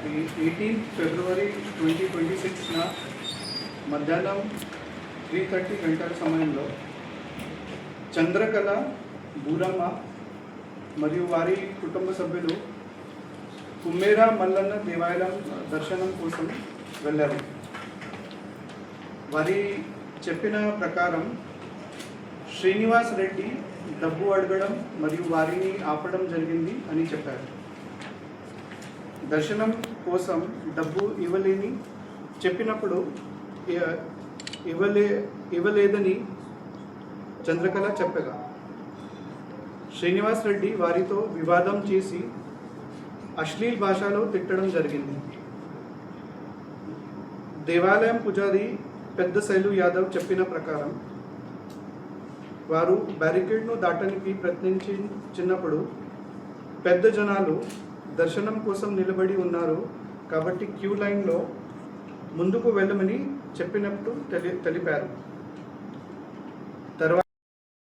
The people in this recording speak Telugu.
18 ఫిబ్రవరి 2026న మధ్యాహ్నం 3:30 గంటల సమయంలో చంద్రకళ బూరమ్మ మరియు వారి కుటుంబ సభ్యులు కుమ్మేరా మల్లన్న దేవాలయం దర్శనం కోసం వెళ్ళారు. వారి చెప్పిన ప్రకారం శ్రీనివాస్ రెడ్డి డబ్బు అడగడం మరియు వారిని ఆపడం జరిగింది అని చెప్పారు. దర్శనం కోసం డబ్బు ఇవ్వలేని చెప్పినప్పుడు ఇవ్వలేదని చంద్రకళ చెప్పగా శ్రీనివాస్ రెడ్డి వారితో వివాదం చేసి అశ్లీల్ భాషలో తిట్టడం జరిగింది. దేవాలయం పూజారి పెద్ద శైలు యాదవ్ చెప్పిన ప్రకారం వారు బ్యారికేడ్ను దాటడానికి ప్రయత్నించినప్పుడు పెద్ద జనాలు దర్శనం కోసం నిలబడి ఉన్నారు కాబట్టి క్యూ లైన్లో ముందుకు వెళ్ళమని చెప్పినట్టు తెలిపారు.